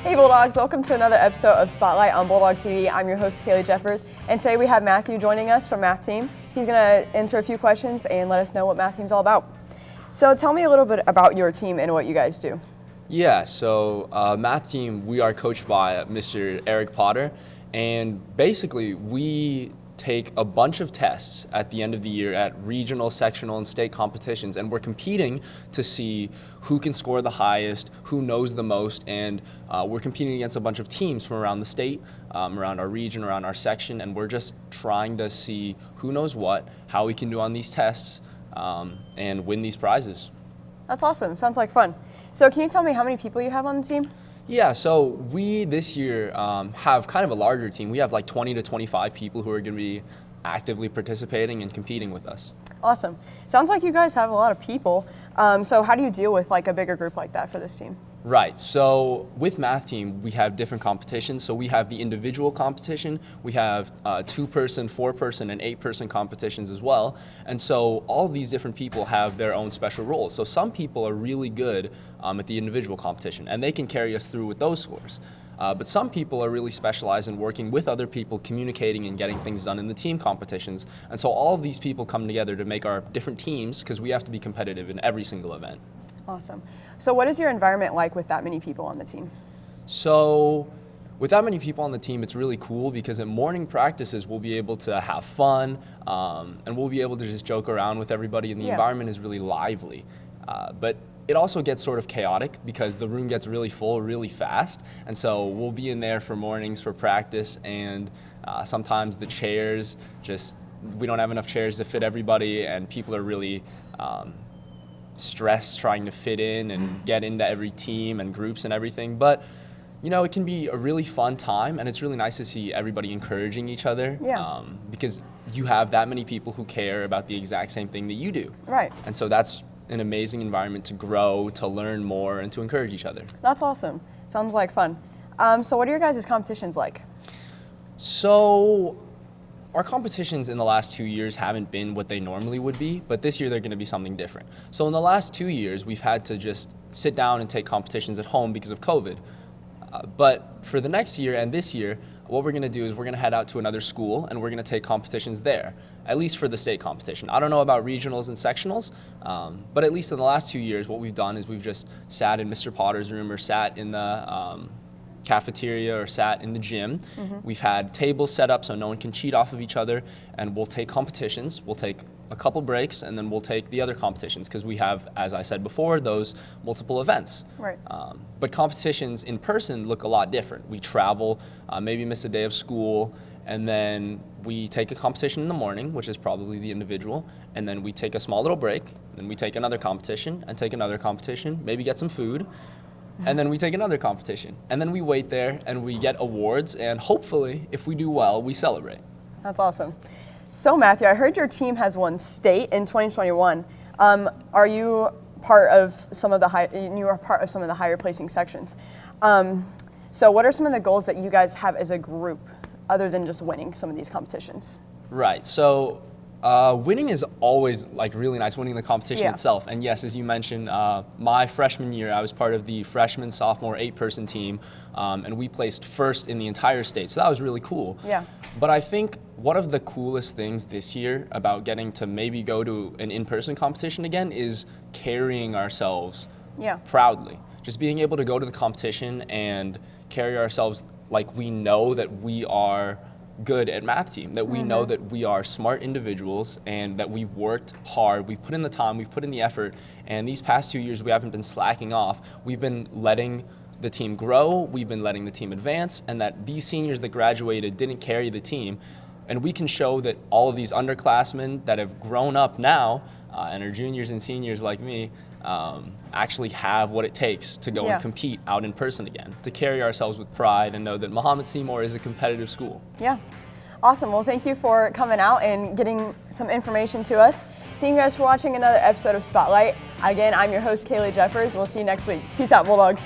Hey Bulldogs, welcome to another episode of Spotlight on Bulldog TV. I'm your host, Kaylee Jeffers, and today we have Matthew joining us from Math Team. He's going to answer a few questions and let us know what Math Team's all about. So tell me a little bit about your team and what you guys do. Yeah, so Math Team, we are coached by Mr. Eric Potter, and basically we take a bunch of tests at the end of the year at regional, sectional, and state competitions, and we're competing to see who can score the highest, who knows the most, and we're competing against a bunch of teams from around the state, around our region, around our section, and we're just trying to see who knows what, how we can do on these tests, and win these prizes. That's awesome. Sounds like fun. So can you tell me how many people you have on the team? Yeah, so we this year have kind of a larger team. We have like 20 to 25 people who are going to be actively participating and competing with us. Awesome. Sounds like you guys have a lot of people. So how do you deal with like a bigger group like that for this team? Right, so with Math Team, we have different competitions. So we have the individual competition, we have 2-person, 4-person, and 8-person competitions as well. And so all of these different people have their own special roles. So some people are really good at the individual competition, and they can carry us through with those scores. But some people are really specialized in working with other people, communicating and getting things done in the team competitions. And so all of these people come together to make our different teams because we have to be competitive in every single event. Awesome. So what is your environment like with that many people on the team? So with that many people on the team, it's really cool because at morning practices, we'll be able to have fun and we'll be able to just joke around with everybody, and the environment is really lively. But it also gets sort of chaotic because the room gets really full really fast. And so we'll be in there for mornings for practice, and sometimes the chairs we don't have enough chairs to fit everybody, and people are really stressed trying to fit in and get into every team and groups and everything. But you know, it can be a really fun time, and it's really nice to see everybody encouraging each other because you have that many people who care about the exact same thing that you do. Right. And so that's an amazing environment to grow, to learn more, and to encourage each other. That's awesome. Sounds like fun. So what are your guys' competitions like? So our competitions in the last 2 years haven't been what they normally would be, but this year they're going to be something different. So in the last 2 years, we've had to just sit down and take competitions at home because of COVID. But for the next year and this year, what we're going to do is we're going to head out to another school and we're going to take competitions there, at least for the state competition. I don't know about regionals and sectionals, but at least in the last 2 years, what we've done is we've just sat in Mr. Potter's room or sat in the cafeteria or sat in the gym. We've had tables set up so no one can cheat off of each other, and we'll take competitions. We'll take a couple breaks, and then we'll take the other competitions because we have, as I said before, those multiple events. Right. But competitions in person look a lot different. We travel, maybe miss a day of school, and then we take a competition in the morning, which is probably the individual, and then we take a small little break, then we take another competition and take another competition, maybe get some food, and then we take another competition. And then we wait there and we get awards, and hopefully, if we do well, we celebrate. That's awesome. So Matthew, I heard your team has won state in 2021. Are you part of some of the higher placing sections? So what are some of the goals that you guys have as a group other than just winning some of these competitions? Right, so winning is always like really nice, winning the competition itself. And yes, as you mentioned, my freshman year, I was part of the freshman, sophomore 8-person team, and we placed first in the entire state. So that was really cool. Yeah. But I think one of the coolest things this year about getting to maybe go to an in-person competition again is carrying ourselves proudly. Just being able to go to the competition and carry ourselves like we know that we are good at Math Team, that we know that we are smart individuals and that we've worked hard, we've put in the time, we've put in the effort, and these past 2 years we haven't been slacking off. We've been letting the team grow, we've been letting the team advance, and that these seniors that graduated didn't carry the team. And we can show that all of these underclassmen that have grown up now and are juniors and seniors like me actually have what it takes to go and compete out in person again, to carry ourselves with pride and know that Mahomet-Seymour is a competitive school. Yeah. Awesome. Well, thank you for coming out and getting some information to us. Thank you guys for watching another episode of Spotlight. Again, I'm your host, Kaylee Jeffers. We'll see you next week. Peace out, Bulldogs.